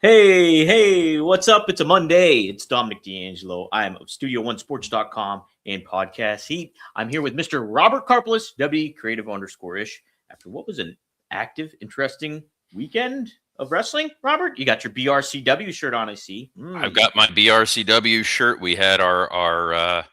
Hey, what's up? It's a Monday. It's Dominic D'Angelo. I am of Studio1Sports.com and Podcast Heat. I'm here with Mr. Robert Karpelis, W Creative _ish. After what was an active, interesting weekend of wrestling, Robert? You got your BRCW shirt on, I see. I've got my BRCW shirt. We had our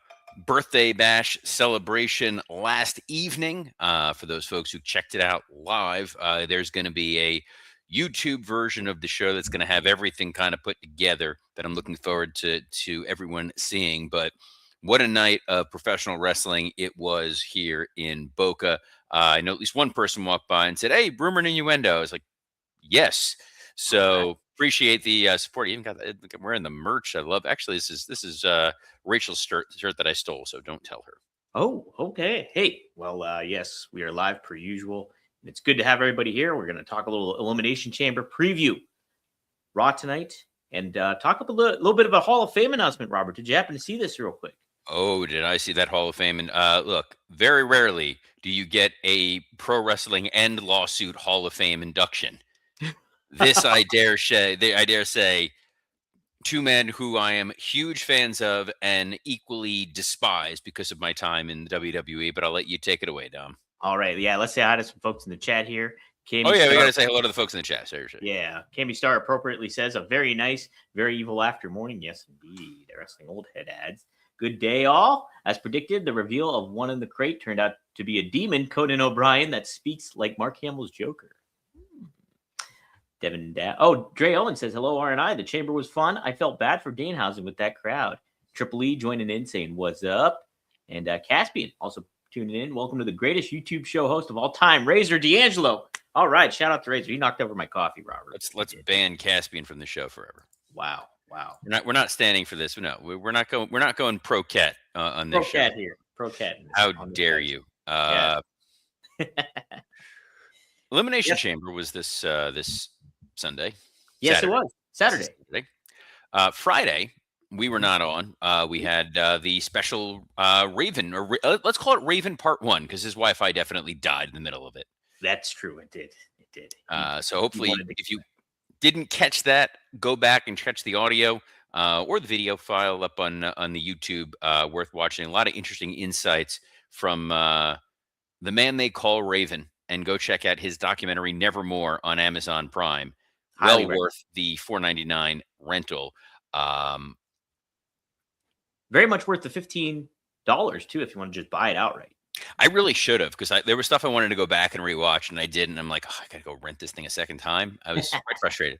birthday bash celebration last evening. For those folks who checked it out live, there's going to be a YouTube version of the show that's going to have everything kind of put together that I'm looking forward to everyone seeing. But what a night of professional wrestling it was here in Boca. I know at least one person walked by and said, "Hey, Rumor and Innuendo." I was like, yes. So appreciate the support. I even got I'm wearing the merch. I love. Actually, this is Rachel's shirt that I stole. So don't tell her. Oh, okay. Hey, well, yes, we are live per usual. It's good to have everybody here. We're going to talk a little Elimination Chamber preview Raw tonight and talk a little bit of a Hall of Fame announcement, Robert. Did you happen to see this real quick? Oh, did I see that Hall of Fame? And look, very rarely do you get a pro wrestling and lawsuit Hall of Fame induction. This I dare say, two men who I am huge fans of and equally despise because of my time in the WWE. But I'll let you take it away, Dom. All right. Yeah, let's say hi to some folks in the chat here. We got to say hello to the folks in the chat. Seriously. Yeah. Cammy Star appropriately says, a very nice, very evil after morning. Yes, indeed. Wrestling old head ads. Good day, all. As predicted, the reveal of One in the Crate turned out to be a demon, Conan O'Brien, that speaks like Mark Hamill's Joker. Devin Dre Owen says, hello, R&I. The chamber was fun. I felt bad for Danehausen with that crowd. Triple E joining in saying, what's up? And Caspian also tuning in. Welcome to the greatest YouTube show host of all time, Razor D'Angelo. All right, shout out to Razor. He knocked over my coffee, Robert. Let's ban Caspian from the show forever. Wow. We're not standing for this. No, we're not going pro cat on this show. Pro cat here. Pro cat. How dare you? Elimination Chamber was this Sunday. Yes, Saturday. It was Saturday. Friday, we were not on. We had the special Raven, or let's call it Raven Part 1, because his Wi-Fi definitely died in the middle of it. That's true. It did. So hopefully, if you didn't catch that, go back and catch the audio or the video file up on the YouTube. Worth watching. A lot of interesting insights from the man they call Raven. And go check out his documentary Nevermore on Amazon Prime. Well worth the $4.99 rental. Very much worth the $15 too, if you want to just buy it outright. I really should have, because there was stuff I wanted to go back and rewatch, and I didn't. I'm like, I gotta go rent this thing a second time. I was quite frustrated.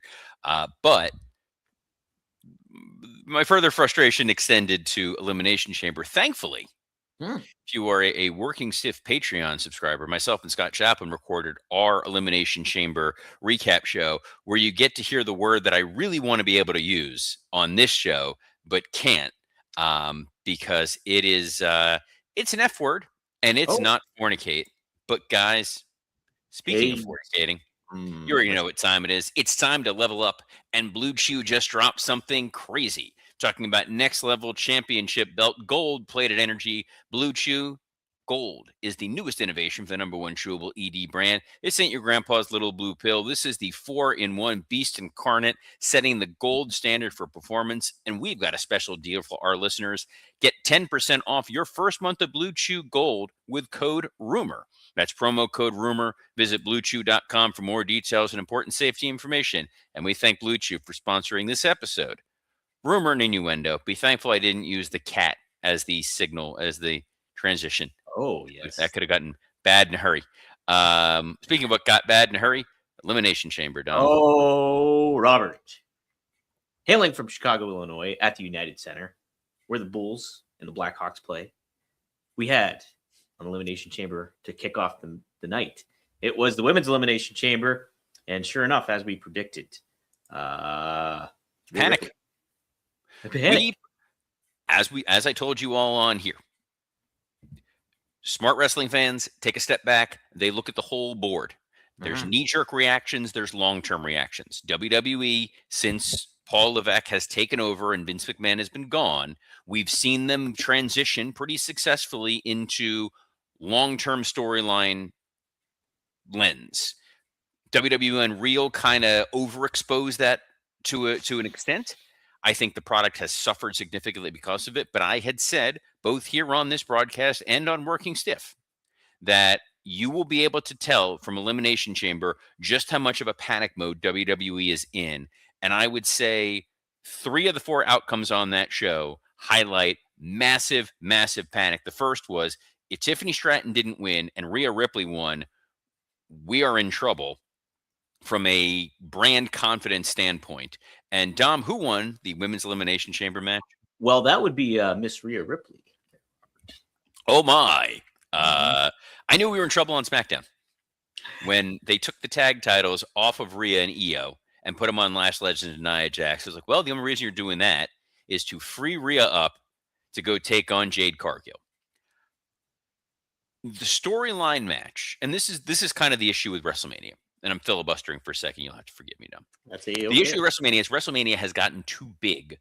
But my further frustration extended to Elimination Chamber. Thankfully, if you are a Working Stiff Patreon subscriber, myself and Scott Chaplin recorded our Elimination Chamber recap show, where you get to hear the word that I really want to be able to use on this show, but can't, because it is it's an F word, and it's not fornicate. But guys, speaking of fornicating, you already know what time it is. It's time to level up, and Blue Chew just dropped something crazy. Talking about next level championship belt, gold-plated energy. Blue Chew Gold is the newest innovation for the #1 chewable ED brand. This ain't your grandpa's little blue pill. This is the 4-in-1 beast incarnate, setting the gold standard for performance. And we've got a special deal for our listeners. Get 10% off your first month of Blue Chew Gold with code RUMOR. That's promo code RUMOR. Visit BlueChew.com for more details and important safety information. And we thank Blue Chew for sponsoring this episode. Rumor and Innuendo. Be thankful I didn't use the cat as the signal, as the transition. Oh, yes. That could have gotten bad in a hurry. Speaking of what got bad in a hurry, Elimination Chamber, Dom. Oh, Robert. Hailing from Chicago, Illinois, at the United Center, where the Bulls and the Blackhawks play, we had an Elimination Chamber to kick off the night. It was the Women's Elimination Chamber, and sure enough, as we predicted, Panic. As I told you all on here, smart wrestling fans take a step back. They look at the whole board. There's knee-jerk reactions. There's long-term reactions. WWE, since Paul Levesque has taken over and Vince McMahon has been gone, we've seen them transition pretty successfully into long-term storyline lens. WWE Unreal kind of overexposed that to an extent. I think the product has suffered significantly because of it. But I had said, both here on this broadcast and on Working Stiff, that you will be able to tell from Elimination Chamber just how much of a panic mode WWE is in. And I would say 3 of the 4 outcomes on that show highlight massive, massive panic. The first was, if Tiffany Stratton didn't win and Rhea Ripley won, we are in trouble from a brand confidence standpoint. And Dom, who won the Women's Elimination Chamber match? Well, that would be Miss Rhea Ripley. Oh my. I knew we were in trouble on SmackDown when they took the tag titles off of Rhea and Io and put them on Lash Legend and Nia Jax. I was like, well, the only reason you're doing that is to free Rhea up to go take on Jade Cargill. The storyline match, and this is kind of the issue with WrestleMania, and I'm filibustering for a second. You'll have to forgive me now. That's the issue with WrestleMania is WrestleMania has gotten too big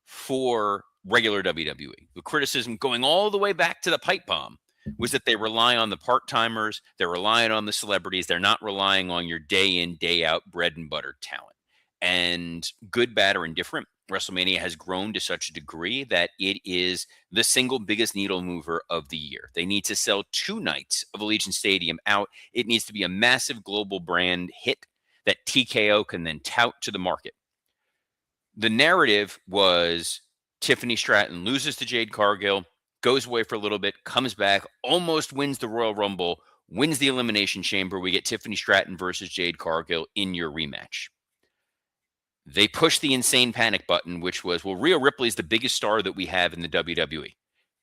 for regular WWE. The criticism going all the way back to the pipe bomb was that they rely on the part-timers, they're relying on the celebrities, they're not relying on your day in, day out bread and butter talent. And good, bad, or indifferent, WrestleMania has grown to such a degree that it is the single biggest needle mover of the year. They need to sell 2 nights of Allegiant Stadium out. It needs to be a massive global brand hit that TKO can then tout to the market. The narrative was Tiffany Stratton loses to Jade Cargill, goes away for a little bit, comes back, almost wins the Royal Rumble, wins the Elimination Chamber. We get Tiffany Stratton versus Jade Cargill in your rematch. They pushed the insane panic button, which was, well, Rhea Ripley is the biggest star that we have in the WWE.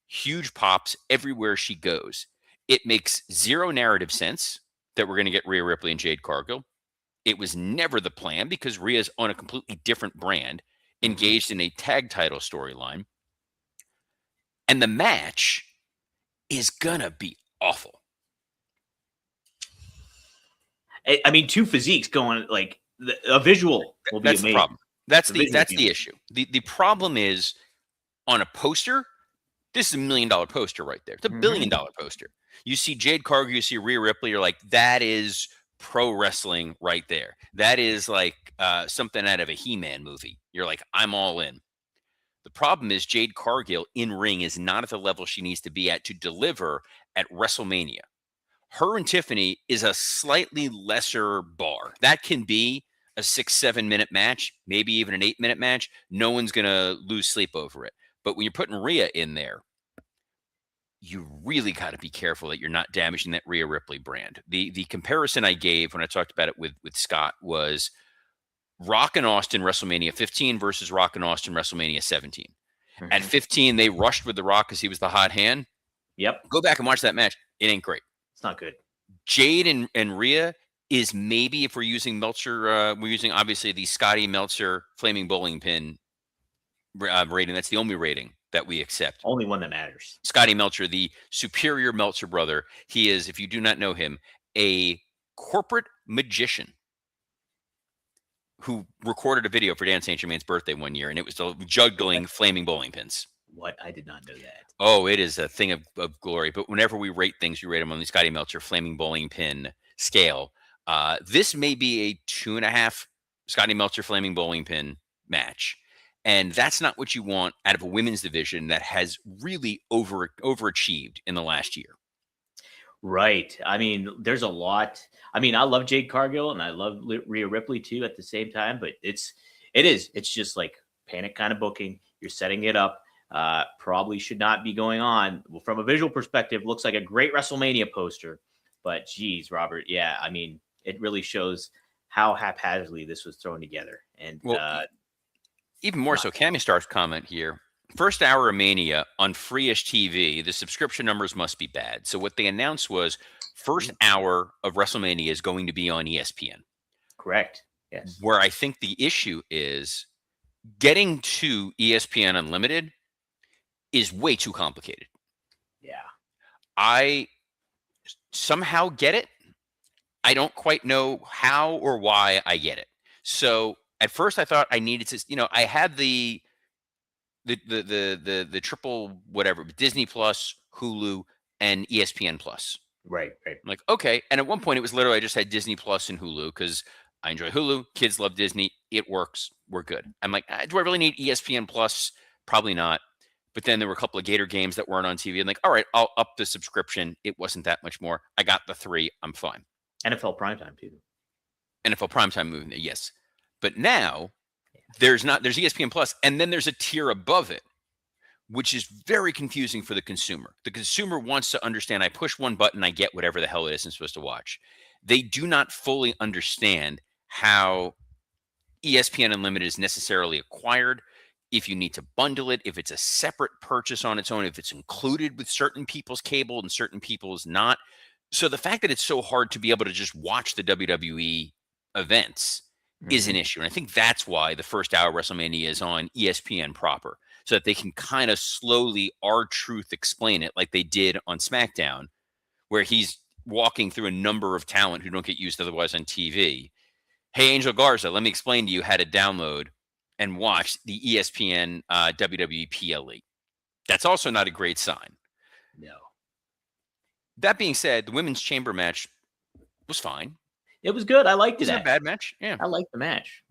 Huge pops everywhere she goes. It makes zero narrative sense that we're going to get Rhea Ripley and Jade Cargill. It was never the plan because Rhea's on a completely different brand, engaged in a tag title storyline. And the match is going to be awful. I mean, 2 physiques going, like, a visual will be amazing. The problem. That's the issue. The problem is, on a poster, this is $1 million poster right there. It's $1 billion poster. You see Jade Cargill, you see Rhea Ripley, you're like, that is pro wrestling right there. That is like something out of a He-Man movie. You're like, I'm all in. The problem is Jade Cargill in ring is not at the level she needs to be at to deliver at WrestleMania. Her and Tiffany is a slightly lesser bar. That can be a 6-7 minute match, maybe even an 8-minute match. No one's going to lose sleep over it. But when you're putting Rhea in there, you really got to be careful that you're not damaging that Rhea Ripley brand. The comparison I gave when I talked about it with Scott was Rock and Austin WrestleMania 15 versus Rock and Austin WrestleMania 17. At 15, they rushed with The Rock because he was the hot hand. Yep. Go back and watch that match. It ain't great. It's not good. Jade and Rhea is maybe, if we're using Meltzer, we're using obviously the Scotty Meltzer Flaming Bowling Pin rating. That's the only rating that we accept. Only one that matters. Scotty Meltzer, the superior Meltzer brother. He is, if you do not know him, a corporate magician who recorded a video for Dan St. Germain's birthday one year, and it was juggling flaming bowling pins. What? I did not know that. Oh, it is a thing of glory. But whenever we rate things, we rate them on the Scotty Meltzer Flaming Bowling Pin scale. This may be a 2.5 Scotty Meltzer Flaming Bowling Pin match. And that's not what you want out of a women's division that has really overachieved in the last year. Right. I mean, there's a lot. I mean, I love Jade Cargill and I love Rhea Ripley too at the same time, but it's just like panic kind of booking. You're setting it up. Probably should not be going on. Well, from a visual perspective, looks like a great WrestleMania poster, but geez, Robert. Yeah. I mean, it really shows how haphazardly this was thrown together. And even more so, Cammy Star's comment here. First hour of Mania on Free-ish TV, the subscription numbers must be bad. So what they announced was first hour of WrestleMania is going to be on ESPN. Correct. Yes. Where I think the issue is getting to ESPN Unlimited is way too complicated. Yeah. I somehow get it. I don't quite know how or why I get it. So at first I thought I needed to, I had the triple whatever, Disney Plus, Hulu, and ESPN Plus. Right. I'm like, okay. And at one point it was literally I just had Disney Plus and Hulu because I enjoy Hulu. Kids love Disney. It works. We're good. I'm like, do I really need ESPN Plus? Probably not. But then there were a couple of Gator games that weren't on TV. I'm like, all right, I'll up the subscription. It wasn't that much more. I got the 3. I'm fine. NFL primetime too. NFL primetime moving there, yes. But now there's ESPN Plus, and then there's a tier above it, which is very confusing for the consumer. The consumer wants to understand, I push one button, I get whatever the hell it is I'm supposed to watch. They do not fully understand how ESPN Unlimited is necessarily acquired, if you need to bundle it, if it's a separate purchase on its own, if it's included with certain people's cable and certain people's not. So the fact that it's so hard to be able to just watch the WWE events is an issue. And I think that's why the first hour of WrestleMania is on ESPN proper, so that they can kind of slowly R-Truth explain it like they did on SmackDown, where he's walking through a number of talent who don't get used otherwise on TV. Hey, Angel Garza, let me explain to you how to download and watch the ESPN WWE PLE. That's also not a great sign. No. That being said, the women's chamber match was fine. It was good. I liked it. It wasn't a bad match. Yeah. I liked the match.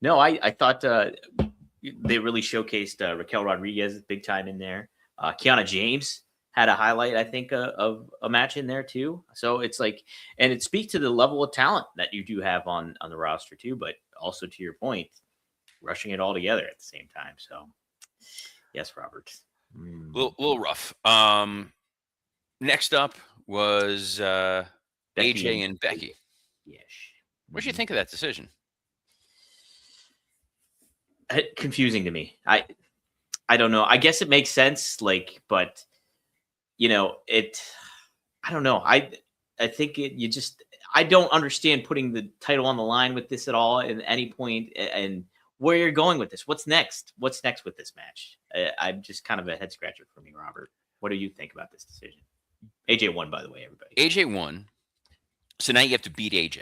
No, I thought they really showcased Raquel Rodriguez big time in there. Kiana James had a highlight, I think, of a match in there too. So it's like, and it speaks to the level of talent that you do have on the roster too, but also to your point, rushing it all together at the same time. So yes, Robert. Little rough. Next up was AJ and Becky. Yes. What did you think of that decision? Confusing to me. I don't know. I guess it makes sense, but I don't know. I think I don't understand putting the title on the line with this at all at any point, and where you're going with this. What's next? What's next with this match? I'm just kind of a head scratcher for me, Robert. What do you think about this decision? AJ won, by the way, everybody. AJ won. So now you have to beat AJ.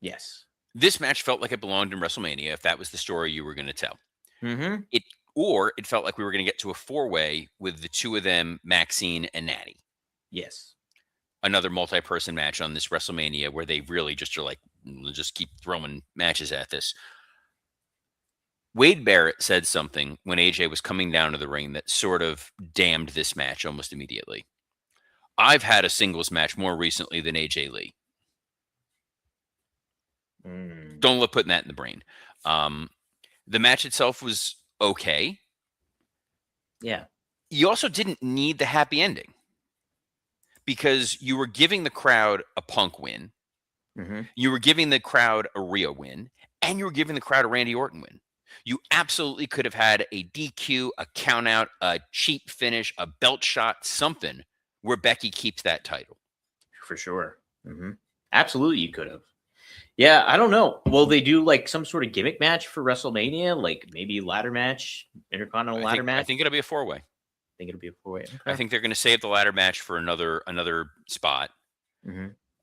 Yes. This match felt like it belonged in WrestleMania, if that was the story you were going to tell. It felt like we were going to get to a 4-way with the two of them, Maxine and Natty. Yes. Another multi-person match on this WrestleMania where they really just are like, just keep throwing matches at this. Wade Barrett said something when AJ was coming down to the ring that sort of damned this match almost immediately. I've had a singles match more recently than AJ Lee. Don't look putting that in the brain. The match itself was okay. Yeah. You also didn't need the happy ending because you were giving the crowd a Punk win. You were giving the crowd a Rhea win, and you were giving the crowd a Randy Orton win. You absolutely could have had a DQ, a count out, a cheap finish, a belt shot, something where Becky keeps that title. For sure. Absolutely, you could have. Yeah, I don't know. Will they do like some sort of gimmick match for WrestleMania? Like maybe ladder match, Intercontinental ladder match? I think it'll be a 4-way. I think it'll be a 4-way. Okay. I think they're going to save the ladder match for another spot.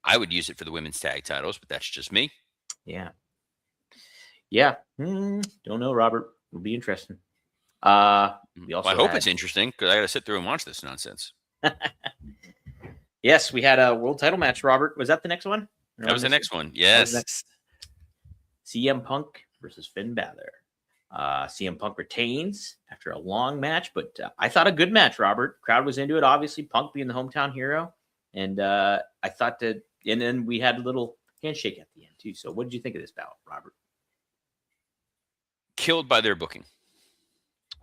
I would use it for the women's tag titles, but that's just me. Yeah. Don't know, Robert. It'll be interesting. I hope it's interesting because I got to sit through and watch this nonsense. Yes, we had a world title match, Robert. Was that the next one? That was the next one. Yes. CM Punk versus Finn Balor. CM Punk retains after a long match, but I thought a good match, Robert. Crowd was into it. Obviously, Punk being the hometown hero. And I thought and then we had a little handshake at the end, too. So what did you think of this bout, Robert? Killed by their booking.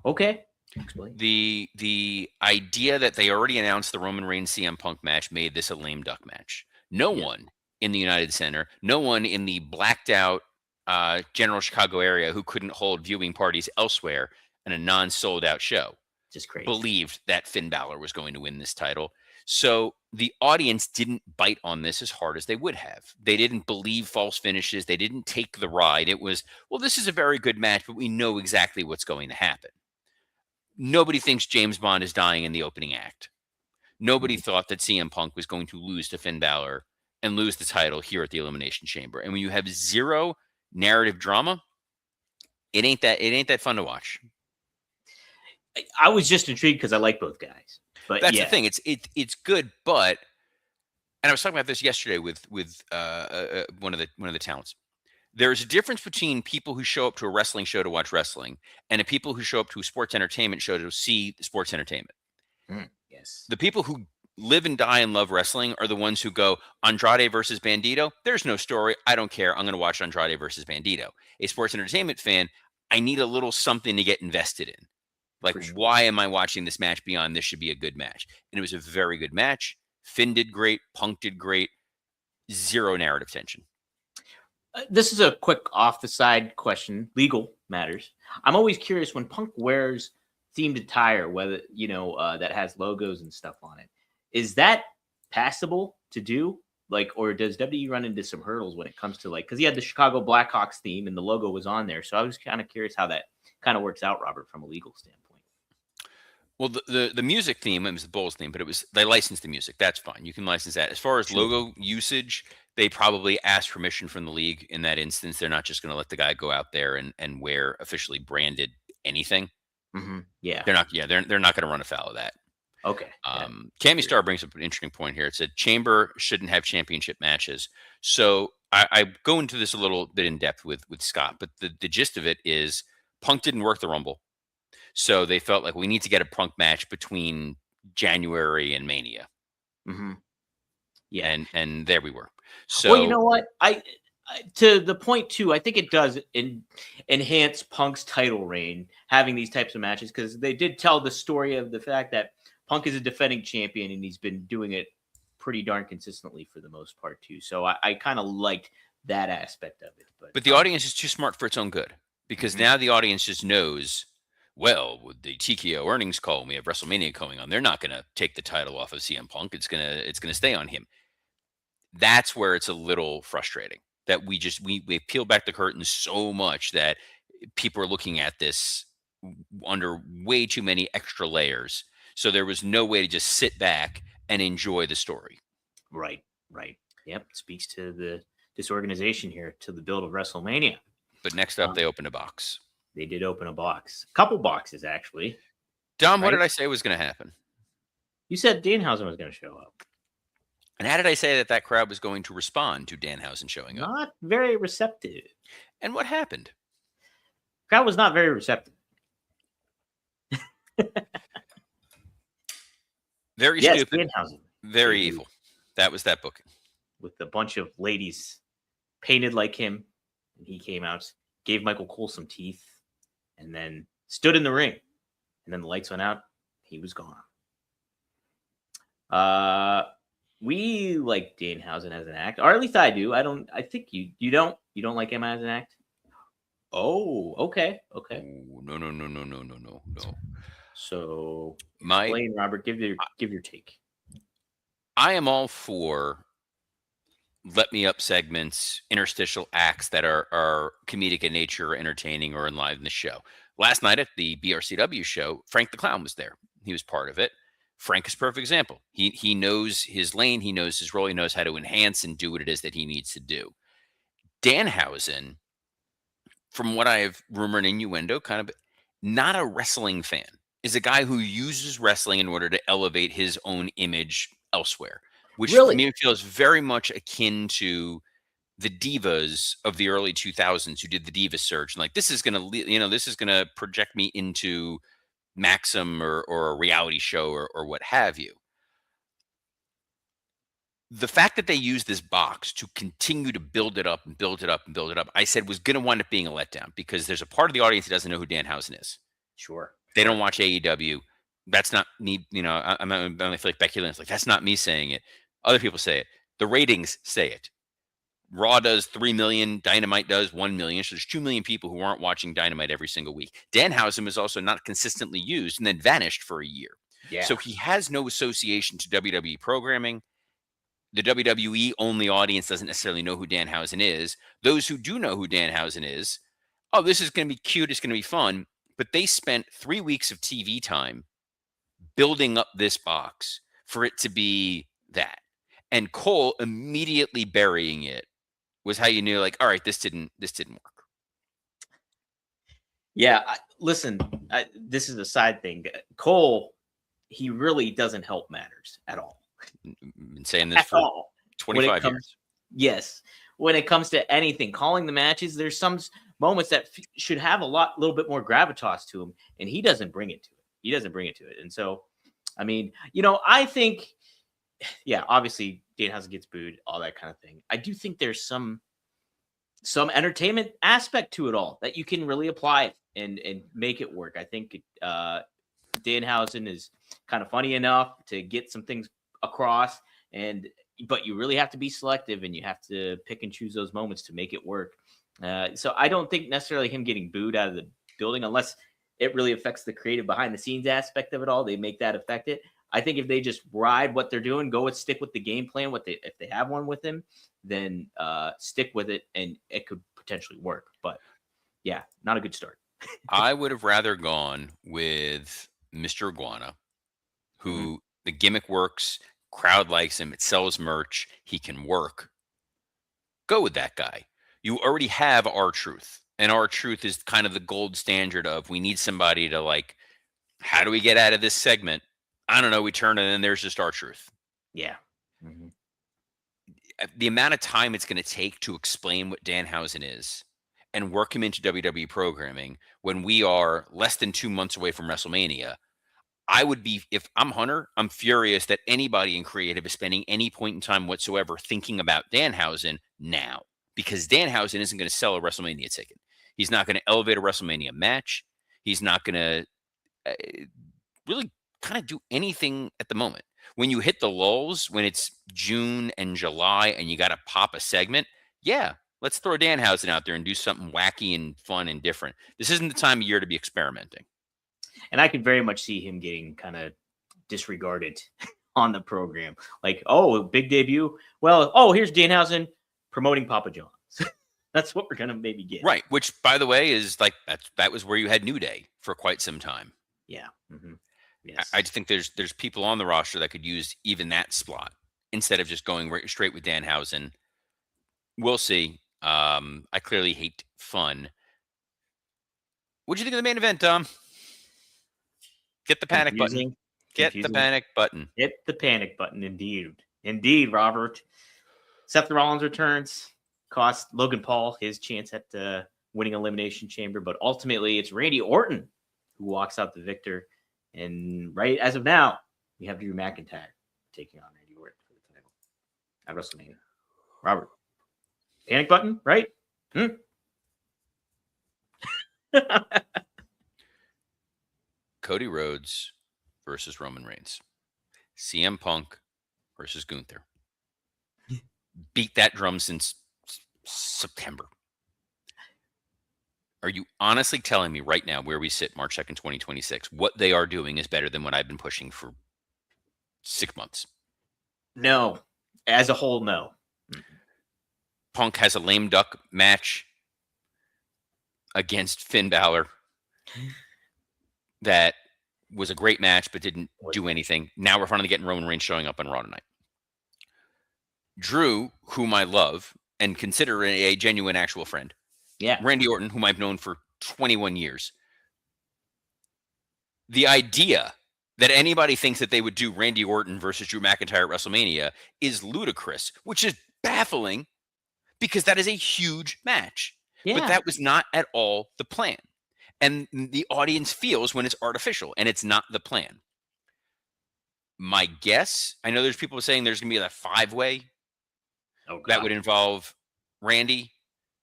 Okay. Explain. The idea that they already announced the Roman Reigns CM Punk match made this a lame duck match. No one in the United Center, no one in the blacked out general Chicago area who couldn't hold viewing parties elsewhere in a non-sold out show just crazy believed that Finn Balor was going to win this title. So the audience didn't bite on this as hard as they would have. They didn't believe false finishes. They didn't take the ride. It was, well, this is a very good match, but we know exactly what's going to happen. Nobody thinks James Bond is dying in the opening act. Nobody thought that CM Punk was going to lose to Finn Balor and lose the title here at the Elimination Chamber. And when you have zero narrative drama, it ain't that fun to watch. I was just intrigued because I like both guys. But that's the thing. It's good, but and I was talking about this yesterday with one of the talents. There's a difference between people who show up to a wrestling show to watch wrestling and people who show up to a sports entertainment show to see sports entertainment. Yes. The people who live and die and love wrestling are the ones who go Andrade versus Bandito. There's no story. I don't care. I'm going to watch Andrade versus Bandito. A sports entertainment fan, I need a little something to get invested in. Like, Sure. why am I watching this match beyond this should be a good match? And it was a very good match. Finn did great. Punk did great. Zero narrative tension. This is a quick off the side question. Legal matters. I'm always curious when Punk wears themed attire, whether that has logos and stuff on it. Is that passable to do? Like, or does WWE run into some hurdles when it comes to because he had the Chicago Blackhawks theme and the logo was on there. So I was kind of curious how that kind of works out, Robert, from a legal standpoint. Well, the music theme, it was the Bulls theme, but they licensed the music. That's fine. You can license that. As far as logo usage, they probably asked permission from the league in that instance. They're not just going to let the guy go out there and wear officially branded anything. Mm-hmm. Yeah, they're not. Yeah, they're not going to run afoul of that. Okay. Cammy Star brings up an interesting point here. It said Chamber shouldn't have championship matches. So I go into this a little bit in depth with Scott, but the gist of it is Punk didn't work the Rumble. So they felt like we need to get a Punk match between January and Mania. Mm-hmm. Yeah. And there we were. So, well, you know what? I to the point too, I think it does enhance Punk's title reign having these types of matches, because they did tell the story of the fact that Punk is a defending champion and he's been doing it pretty darn consistently for the most part too. So I kind of liked that aspect of it. But the audience is too smart for its own good, because now the audience just knows, well, with the TKO earnings call, we have WrestleMania going on. They're not going to take the title off of CM Punk. It's gonna stay on him. That's where it's a little frustrating that we peel back the curtain so much that people are looking at this under way too many extra layers. So there was no way to just sit back and enjoy the story. Right. Yep. Speaks to this organization here, to the build of WrestleMania. But next up, they opened a box. They did open a box. A couple boxes, actually. Dom, right? What did I say was going to happen? You said Danhausen was going to show up. And how did I say that crowd was going to respond to Danhausen showing up? Not very receptive. And what happened? Crowd was not very receptive. Very stupid. Danhausen. Very evil. That was that booking. With a bunch of ladies painted like him. And he came out, gave Michael Cole some teeth, and then stood in the ring. And then the lights went out. He was gone. We like Danhausen as an act, or at least I do. I think you don't like him as an act. Oh, okay. Oh, no. So explain, Robert. Give your take. I am all for let me up segments, interstitial acts that are comedic in nature, or entertaining, or enliven the show. Last night at the BRCW show, Frank the Clown was there. He was part of it. Frank is a perfect example. He knows his lane. He knows his role. He knows how to enhance and do what it is that he needs to do. Danhausen, from what I have rumored, innuendo, kind of not a wrestling fan, is a guy who uses wrestling in order to elevate his own image elsewhere, which really, for me, feels very much akin to the divas of the early 2000s who did the diva search. And like, this is going to project me into Maxim or a reality show or what have you. The fact that they used this box to continue to build it up, I said was going to wind up being a letdown, because there's a part of the audience that doesn't know who Danhausen is. Sure. They don't watch AEW. That's not me. I feel like Becky Lynch. Like, that's not me saying it. Other people say it. The ratings say it. Raw does 3 million. Dynamite does 1 million. So there's 2 million people who aren't watching Dynamite every single week. Danhausen was also not consistently used and then vanished for a year. Yeah. So he has no association to WWE programming. The WWE only audience doesn't necessarily know who Danhausen is. Those who do know who Danhausen is, oh, this is going to be cute. It's going to be fun. But they spent 3 weeks of TV time building up this box for it to be that. And Cole immediately burying it was how you knew, like, all right, this didn't work. Yeah, listen, this is a side thing. Cole, he really doesn't help matters at all. Been saying this for 25 years. Yes. when it comes to anything. Calling the matches, there's some moments that should have little bit more gravitas to him, and he doesn't bring it to it. He doesn't bring it to it. And so, I mean, I think, yeah, obviously Danhausen gets booed, all that kind of thing. I do think there's some entertainment aspect to it all that you can really apply and make it work. I think Danhausen is kind of funny enough to get some things across, but you really have to be selective, and you have to pick and choose those moments to make it work. So I don't think necessarily him getting booed out of the building, unless it really affects the creative behind the scenes aspect of it all, they make that affect it. I think if they just ride what they're doing, stick with the game plan, if they have one with him, then stick with it, and it could potentially work. But yeah, not a good start. I would have rather gone with Mr. Iguana, who the gimmick works, crowd likes him, it sells merch, he can work. Go with that guy. You already have R-Truth, and R-Truth is kind of the gold standard of, we need somebody to, like, how do we get out of this segment? I don't know. We turn it, and there's just R-Truth. Yeah. The amount of time it's going to take to explain what Danhausen is and work him into WWE programming when we are less than 2 months away from WrestleMania, I would be, if I'm Hunter, I'm furious that anybody in creative is spending any point in time whatsoever thinking about Danhausen now, because Danhausen isn't going to sell a WrestleMania ticket. He's not going to elevate a WrestleMania match. He's not going to really kind of do anything at the moment. When you hit the lulls, when it's June and July and you got to pop a segment, yeah, let's throw Danhausen out there and do something wacky and fun and different. This isn't the time of year to be experimenting. And I could very much see him getting kind of disregarded on the program. Like, oh, big debut. Well, here's Danhausen promoting Papa John's. That's what we're going to maybe get. Right. Which, by the way, is like, that was where you had New Day for quite some time. Yeah. Yes. I think there's people on the roster that could use even that slot instead of just going straight with Danhausen. We'll see. I clearly hate fun. What'd you think of the main event, Tom? Get the panic button. Get the panic button. Hit the panic button, indeed. Indeed, Robert. Seth Rollins returns. Cost Logan Paul his chance at winning Elimination Chamber, but ultimately it's Randy Orton who walks out the victor. And right as of now, we have Drew McIntyre taking on Randy Orton for the title at WrestleMania. Robert, panic button, right? Cody Rhodes versus Roman Reigns. CM Punk versus Gunther. Beat that drum since September. Are you honestly telling me right now, where we sit March 2nd, 2026, what they are doing is better than what I've been pushing for 6 months? No. As a whole, no. Punk has a lame duck match against Finn Balor that was a great match but didn't do anything. Now we're finally getting Roman Reigns showing up on Raw tonight. Drew, whom I love and consider a genuine actual friend. Yeah. Randy Orton, whom I've known for 21 years. The idea that anybody thinks that they would do Randy Orton versus Drew McIntyre at WrestleMania is ludicrous, which is baffling because that is a huge match. Yeah. But that was not at all the plan. And the audience feels when it's artificial and it's not the plan. My guess, I know there's people saying there's going to be a 5-way. That would involve Randy,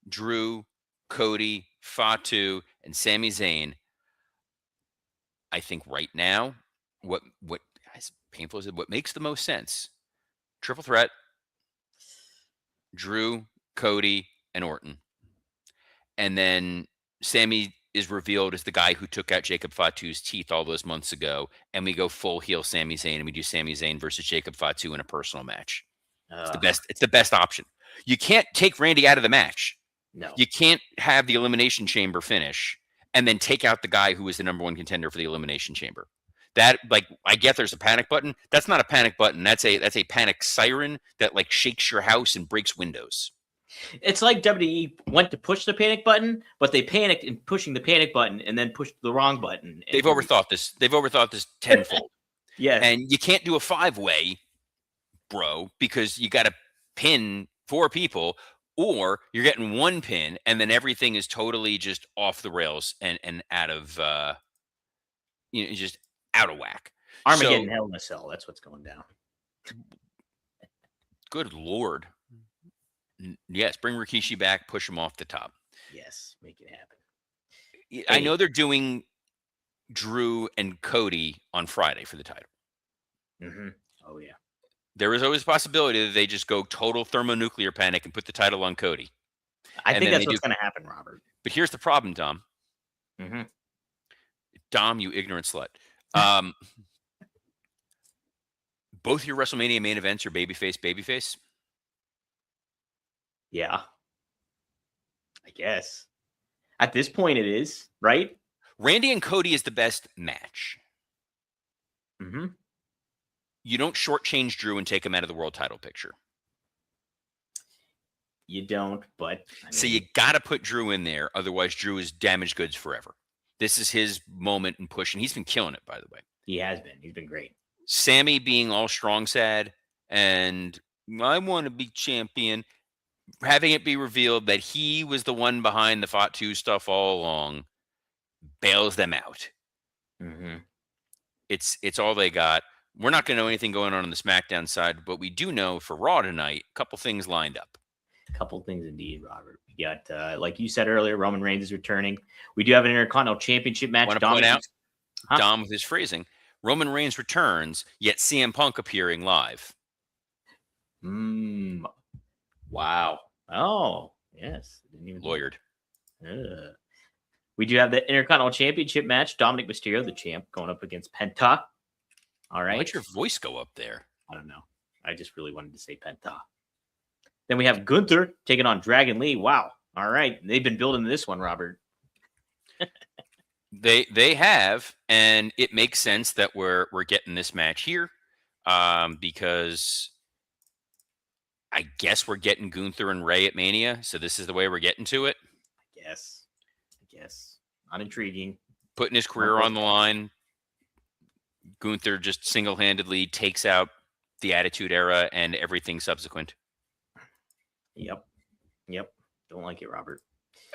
Drew, Cody, Fatu, and Sami Zayn. I think right now, what as painful as it, what makes the most sense, triple threat, Drew, Cody, and Orton. And then Sami is revealed as the guy who took out Jacob Fatu's teeth all those months ago, and we go full heel Sami Zayn, and we do Sami Zayn versus Jacob Fatu in a personal match. It's the best option. You can't take Randy out of the match. No. You can't have the Elimination Chamber finish and then take out the guy who is the number one contender for the Elimination Chamber. That, like, I get there's a panic button. That's not a panic button. That's a panic siren that, like, shakes your house and breaks windows. It's like WWE went to push the panic button, but they panicked in pushing the panic button and then pushed the wrong button. They've overthought this. They've overthought this tenfold. Yes. And you can't do a 5-way, bro, because you got to pin 4 people, or you're getting one pin and then everything is totally just off the rails and out of just out of whack. So Armageddon Hell in a Cell. That's what's going down. good Lord. Yes, bring Rikishi back, push him off the top. Yes, make it happen. I know they're doing Drew and Cody on Friday for the title. Mm-hmm. Oh, yeah. There is always a possibility that they just go total thermonuclear panic and put the title on Cody. I think that's what's going to happen, Robert. But here's the problem, Dom. Mm-hmm. Dom, you ignorant slut. Both your WrestleMania main events are babyface. Yeah. I guess. At this point, it is, right? Randy and Cody is the best match. Mm-hmm. You don't shortchange Drew and take him out of the world title picture. You don't, but... So you got to put Drew in there. Otherwise, Drew is damaged goods forever. This is his moment and push, and he's been killing it, by the way. He has been. He's been great. Sammy being all strong sad, and I want to be champion. Having it be revealed that he was the one behind the Fatu stuff all along bails them out. Mm-hmm. It's all they got. We're not going to know anything going on the SmackDown side, but we do know for Raw tonight, a couple things lined up. A couple things indeed, Robert. We got, like you said earlier, Roman Reigns is returning. We do have an Intercontinental Championship match. I want to point out, Dom with his phrasing, Roman Reigns returns, yet CM Punk appearing live. Wow. Oh, yes. Didn't even lawyered. We do have the Intercontinental Championship match. Dominic Mysterio, the champ, going up against Penta. All right. Why'd your voice go up there? I don't know. I just really wanted to say Penta. Then we have Gunther taking on Dragon Lee. Wow. All right. They've been building this one, Robert. They have, and it makes sense that we're getting this match here because I guess we're getting Gunther and Ray at Mania, so this is the way we're getting to it. I guess. Not intriguing. Putting his career on the line. Gunther just single-handedly takes out the Attitude Era and everything subsequent. Yep. Don't like it, Robert.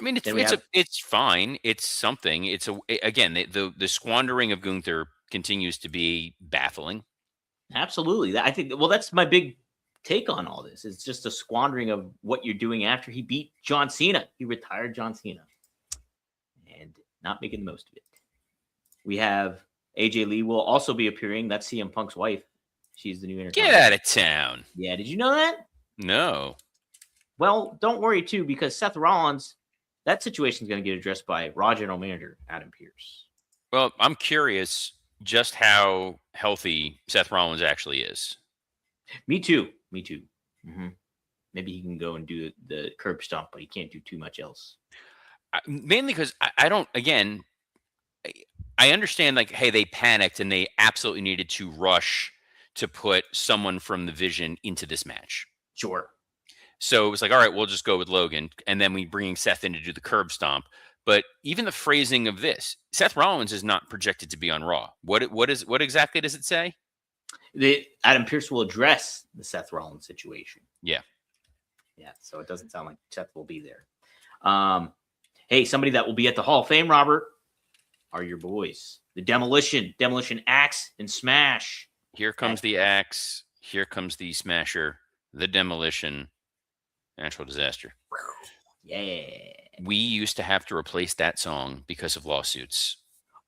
I mean, it's fine. It's something. It's again the squandering of Gunther continues to be baffling. Absolutely. I think. Well, that's my big take on all this. It's just a squandering of what you're doing after he beat John Cena. He retired John Cena, and not making the most of it. We have AJ Lee will also be appearing. That's CM Punk's wife. She's the new Intercontinental. Get out of town. Yeah. Did you know that? No. Well, don't worry too, because Seth Rollins. That situation is going to get addressed by Raw General Manager Adam Pearce. Well, I'm curious just how healthy Seth Rollins actually is. Me too. Mm-hmm. Maybe he can go and do the curb stomp, but he can't do too much else. Mainly because I don't, again, I understand, like, hey, they panicked and they absolutely needed to rush to put someone from the Vision into this match. Sure. So it was like, all right, we'll just go with Logan. And then we bring Seth in to do the curb stomp. But even the phrasing of this, Seth Rollins is not projected to be on Raw. What exactly does it say? Adam Pearce will address the Seth Rollins situation. Yeah. So it doesn't sound like Seth will be there. Hey, somebody that will be at the Hall of Fame, Robert, are your boys. The Demolition Axe and Smash. Here comes the Axe. Here comes the Smasher. The Demolition. Natural disaster. Yeah. We used to have to replace that song because of lawsuits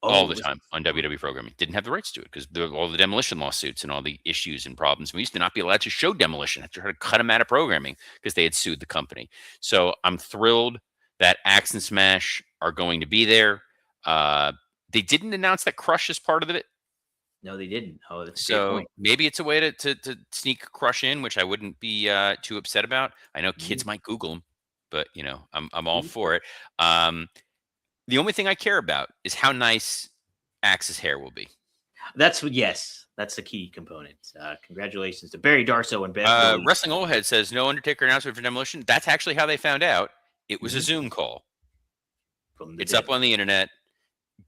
all the time on WWE programming. Didn't have the rights to it because all the Demolition lawsuits and all the issues and problems. We used to not be allowed to show Demolition. I had to try to cut them out of programming because they had sued the company. So I'm thrilled that Axe and Smash are going to be there. They didn't announce that Crush is part of it. No, they didn't. Oh, that's so maybe it's a way to sneak Crush in, which I wouldn't be too upset about. I know kids might Google them, but I'm all for it. The only thing I care about is how nice Axe's hair will be. That's the key component. Congratulations to Barry Darso and Ben. Wrestling Old Head says no Undertaker announcement for Demolition. That's actually how they found out. It was a Zoom call. It's up on the internet.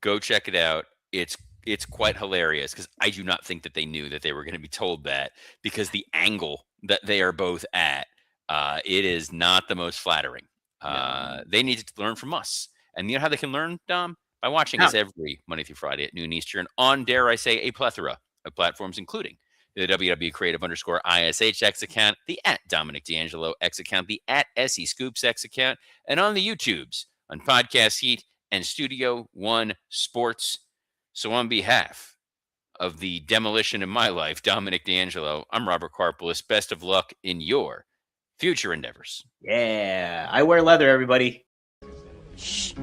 Go check it out. It's quite hilarious because I do not think that they knew that they were going to be told that because the angle that they are both at It is not the most flattering. No. They need to learn from us. And you know how they can learn, Dom? By watching us every Monday through Friday at noon Eastern on, dare I say, a plethora of platforms, including the WWE Creative _ISH X account, the at Dominic D'Angelo X account, the at SE Scoops X account, and on the YouTubes on Podcast Heat and Studio One Sports. So on behalf of the demolition in my life, Dominic D'Angelo, I'm Robert Karpolis. Best of luck in your future endeavors. Yeah, I wear leather, everybody. Shh.